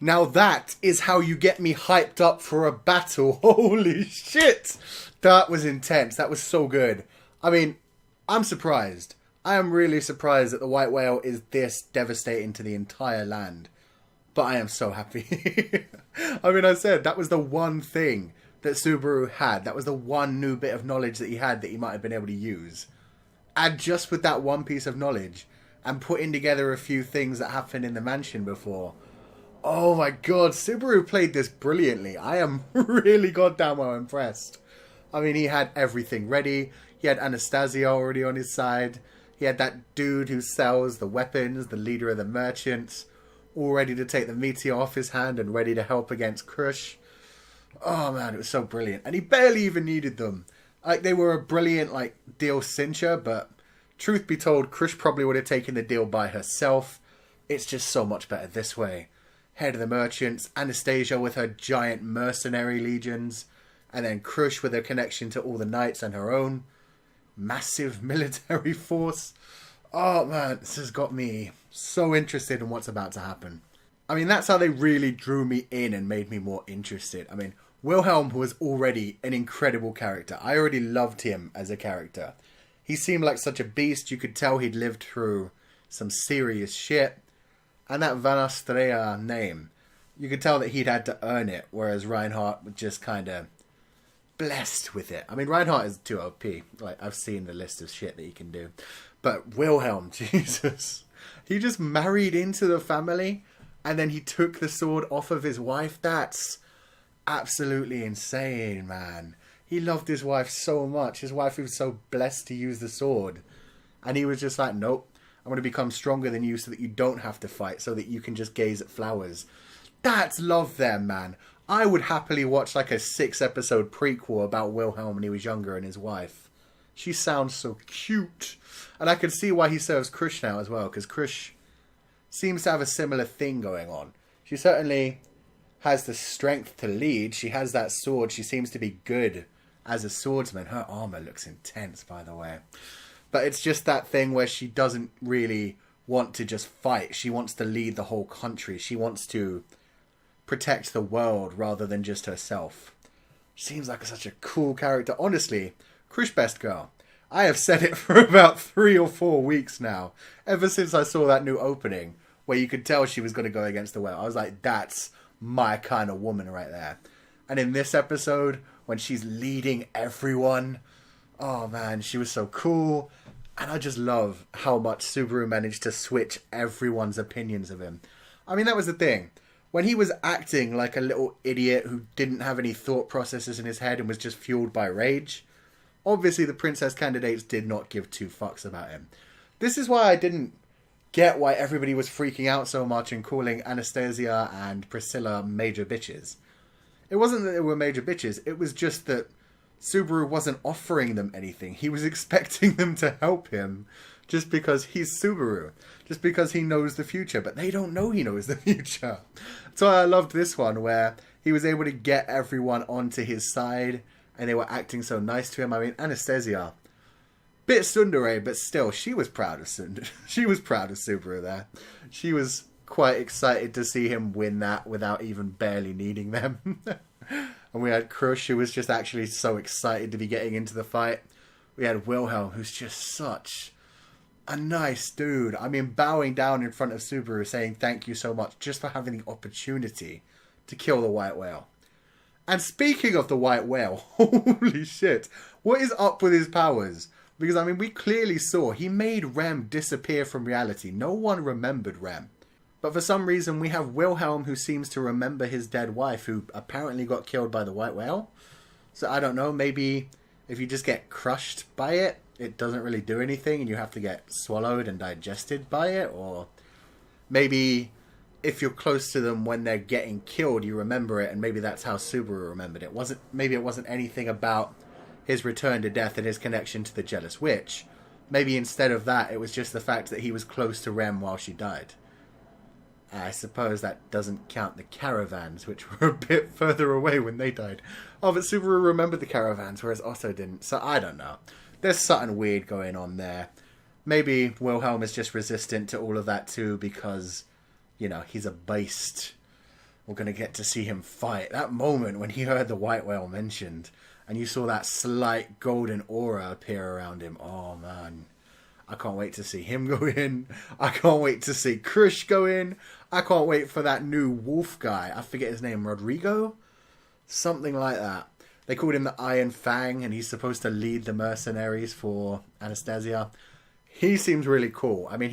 Now that is how you get me hyped up for a battle. Holy shit! That was intense. That was so good. I mean, I'm surprised. I am really surprised that the white whale is this devastating to the entire land. But I am so happy. I mean, I said that was the one thing that Subaru had. That was the one new bit of knowledge that he had that he might have been able to use. And just with that one piece of knowledge and putting together a few things that happened in the mansion before. Oh my god, Subaru played this brilliantly. I am really goddamn well impressed. I mean, he had everything ready. He had Anastasia already on his side. He had that dude who sells the weapons, the leader of the merchants, all ready to take the meteor off his hand and ready to help against Crush. Oh man, it was so brilliant. And he barely even needed them. Like, they were a brilliant, like, deal cincher, but truth be told, Crush probably would have taken the deal by herself. It's just so much better this way. Head of the merchants, Anastasia with her giant mercenary legions, and then Crush with her connection to all the knights and her own massive military force. Oh man, this has got me so interested in what's about to happen. I mean, that's how they really drew me in and made me more interested. I mean, Wilhelm was already an incredible character. I already loved him as a character. He seemed like such a beast. You could tell he'd lived through some serious shit. And that Van Astrea name, you could tell that he'd had to earn it, whereas Reinhardt was just kind of blessed with it. I mean, Reinhardt is too OP. Like, I've seen the list of shit that he can do. But Wilhelm, Jesus, he just married into the family, and then he took the sword off of his wife. That's absolutely insane, man. He loved his wife so much. His wife was so blessed to use the sword. And he was just like, nope, I'm going to become stronger than you so that you don't have to fight, so that you can just gaze at flowers. That's love there, man. I would happily watch like a 6-episode prequel about Wilhelm when he was younger and his wife. She sounds so cute. And I can see why he serves Krish now as well, because Krish seems to have a similar thing going on. She certainly has the strength to lead. She has that sword. She seems to be good as a swordsman. Her armor looks intense, by the way. But it's just that thing where she doesn't really want to just fight. She wants to lead the whole country. She wants to protect the world rather than just herself. Seems like such a cool character. Honestly, Krish best girl. I have said it for about 3 or 4 weeks now. Ever since I saw that new opening where you could tell she was going to go against the whale. I was like, that's my kind of woman right there. And in this episode, when she's leading everyone, oh man, she was so cool. And I just love how much Subaru managed to switch everyone's opinions of him. I mean, that was the thing. When he was acting like a little idiot who didn't have any thought processes in his head and was just fueled by rage, obviously the princess candidates did not give 2 fucks about him. This is why I didn't get why everybody was freaking out so much and calling Anastasia and Priscilla major bitches. It wasn't that they were major bitches, it was just that Subaru wasn't offering them anything. He was expecting them to help him just because he's Subaru. Just because he knows the future. But they don't know he knows the future. So I loved this one where he was able to get everyone onto his side and they were acting so nice to him. I mean, Anastasia, bit tsundere, but still, she was proud of she was proud of Subaru there. She was quite excited to see him win that without even barely needing them. And we had Crush, who was just actually so excited to be getting into the fight. We had Wilhelm, who's just such a nice dude. I mean, bowing down in front of Subaru, saying thank you so much just for having the opportunity to kill the white whale. And speaking of the white whale, holy shit, what is up with his powers? Because, I mean, we clearly saw he made Rem disappear from reality. No one remembered Rem. But for some reason, we have Wilhelm, who seems to remember his dead wife, who apparently got killed by the white whale. So I don't know, maybe if you just get crushed by it, it doesn't really do anything and you have to get swallowed and digested by it. Or maybe if you're close to them when they're getting killed, you remember it, and maybe that's how Subaru remembered it. Maybe it wasn't anything about his return to death and his connection to the jealous witch. Maybe instead of that, it was just the fact that he was close to Rem while she died. I suppose that doesn't count the caravans, which were a bit further away when they died. Oh, but Subaru remembered the caravans, whereas Otto didn't. So I don't know. There's something weird going on there. Maybe Wilhelm is just resistant to all of that too because, you know, he's a beast. we're going to get to see him fight. That moment when he heard the white whale mentioned, and you saw that slight golden aura appear around him. Oh, man. I can't wait to see him go in. I can't wait to see Krish go in. I can't wait for that new wolf guy. I forget his name. Rodrigo? Something like that. They called him the Iron Fang, and he's supposed to lead the mercenaries for Anastasia. He seems really cool. I mean,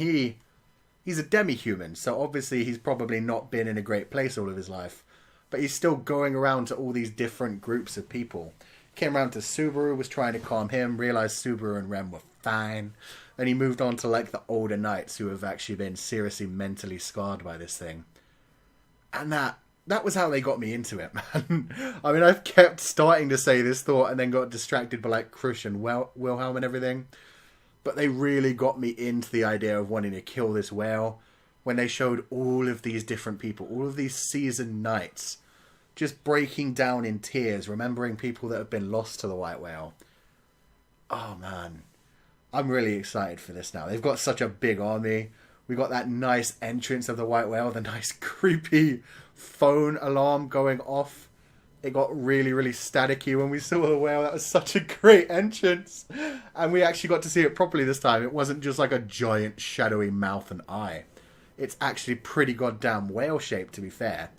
he's a demi-human, so obviously he's probably not been in a great place all of his life. But he's still going around to all these different groups of people. Came around to Subaru, was trying to calm him, realized Subaru and Rem were fine. Then he moved on to like the older knights who have actually been seriously mentally scarred by this thing. And that was how they got me into it, man. I mean, I've kept starting to say this thought and then got distracted by like Krish and Wilhelm and everything. But they really got me into the idea of wanting to kill this whale when they showed all of these different people, all of these seasoned knights, just breaking down in tears, remembering people that have been lost to the white whale. Oh, man. I'm really excited for this now. They've got such a big army. We got that nice entrance of the white whale, the nice creepy phone alarm going off. It got really, really staticky when we saw the whale. That was such a great entrance. And we actually got to see it properly this time. It wasn't just like a giant shadowy mouth and eye. It's actually pretty goddamn whale shaped, to be fair.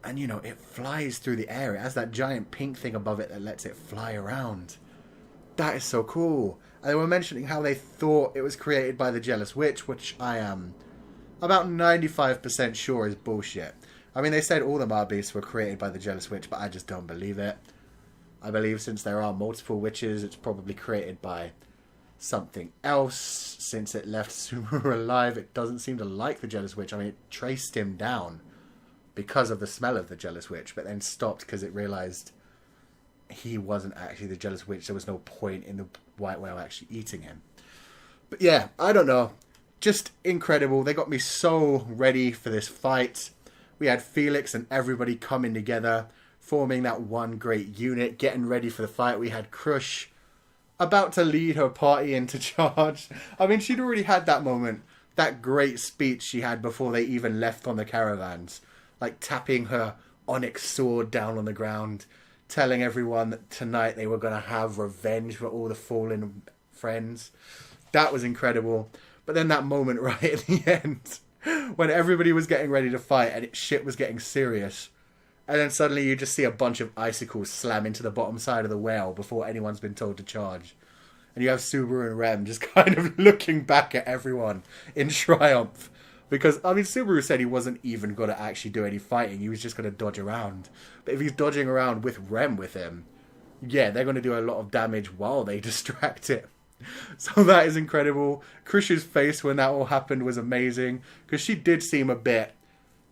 And, you know, it flies through the air. It has that giant pink thing above it that lets it fly around. That is so cool. And they were mentioning how they thought it was created by the Jealous Witch, which I am about 95% sure is bullshit. I mean, they said all the Marbeasts were created by the Jealous Witch, but I just don't believe it. I believe since there are multiple witches, it's probably created by something else. Since it left Subaru alive, it doesn't seem to like the Jealous Witch. I mean, it traced him down because of the smell of the Jealous Witch, but then stopped because it realized he wasn't actually the Jealous Witch. There was no point in the white whale actually eating him. But yeah, I don't know. Just incredible. They got me so ready for this fight. We had Felix and everybody coming together, forming that one great unit, getting ready for the fight. We had Krish about to lead her party into charge. I mean, she'd already had that moment, that great speech she had before they even left on the caravans. Like tapping her onyx sword down on the ground, telling everyone that tonight they were going to have revenge for all the fallen friends. That was incredible. But then that moment right at the end, when everybody was getting ready to fight and shit was getting serious, and then suddenly you just see a bunch of icicles slam into the bottom side of the whale before anyone's been told to charge. And you have Subaru and Rem just kind of looking back at everyone in triumph. Because, I mean, Subaru said he wasn't even going to actually do any fighting. He was just going to dodge around. But if he's dodging around with Rem with him, yeah, they're going to do a lot of damage while they distract it. So that is incredible. Krish's face when that all happened was amazing. Because she did seem a bit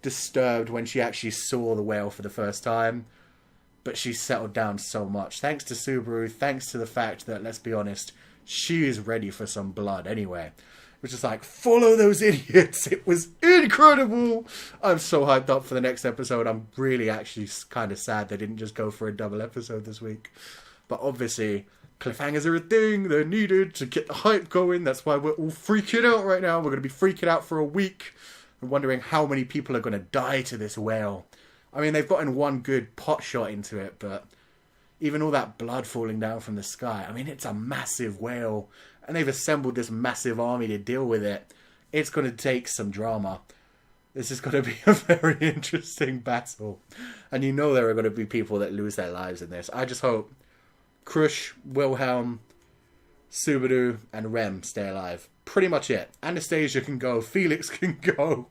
disturbed when she actually saw the whale for the first time. But she settled down so much. Thanks to Subaru, thanks to the fact that, let's be honest, she is ready for some blood anyway. Which is like, follow those idiots. It was incredible. I'm so hyped up for the next episode. I'm really actually kind of sad they didn't just go for a double episode this week. But obviously, cliffhangers are a thing. They're needed to get the hype going. That's why we're all freaking out right now. We're going to be freaking out for a week. And wondering how many people are going to die to this whale. I mean, they've gotten one good pot shot into it, but even all that blood falling down from the sky. I mean, it's a massive whale. And they've assembled this massive army to deal with it. It's going to take some drama. This is going to be a very interesting battle. And you know there are going to be people that lose their lives in this. I just hope Krish, Wilhelm, Subaru, and Rem stay alive. Pretty much it. Anastasia can go. Felix can go.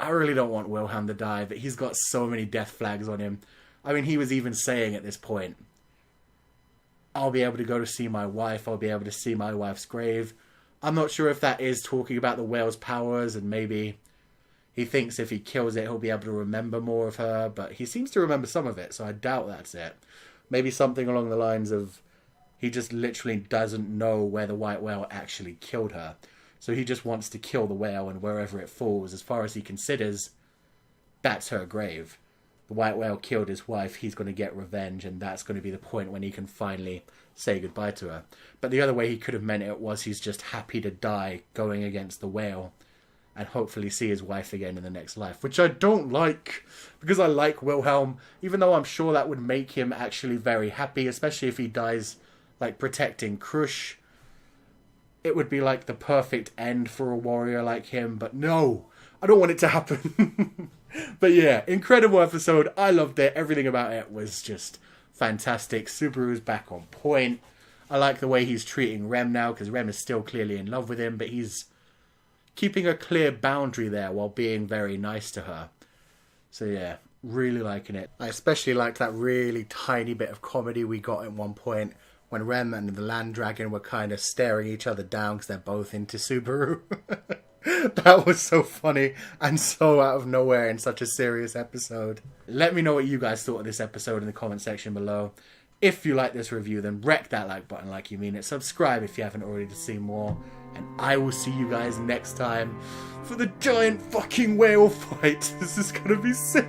I really don't want Wilhelm to die, but he's got so many death flags on him. I mean, he was even saying at this point, I'll be able to go to see my wife. I'll be able to see my wife's grave. I'm not sure if that is talking about the whale's powers, and maybe he thinks if he kills it, he'll be able to remember more of her, but he seems to remember some of it, so I doubt that's it. Maybe something along the lines of he just literally doesn't know where the white whale actually killed her. So he just wants to kill the whale, and wherever it falls, as far as he considers, that's her grave. The white whale killed his wife, he's going to get revenge, and that's going to be the point when he can finally say goodbye to her. But the other way he could have meant it was he's just happy to die going against the whale and hopefully see his wife again in the next life, which I don't like. because I like Wilhelm, even though I'm sure that would make him actually very happy, especially if he dies, like, protecting Krush. It would be, like, the perfect end for a warrior like him, but no, I don't want it to happen. But yeah, incredible episode. I loved it. Everything about it was just fantastic. Subaru's back on point. I like the way he's treating Rem now, because Rem is still clearly in love with him, but he's keeping a clear boundary there while being very nice to her. So yeah, really liking it. I especially liked that really tiny bit of comedy we got at one point when Rem and the Land Dragon were kind of staring each other down because they're both into Subaru. That was so funny and so out of nowhere in such a serious episode. Let me know what you guys thought of this episode in the comment section below. If you like this review, then wreck that like button like you mean it. Subscribe if you haven't already to see more. And I will see you guys next time for the giant fucking whale fight. This is gonna be sick.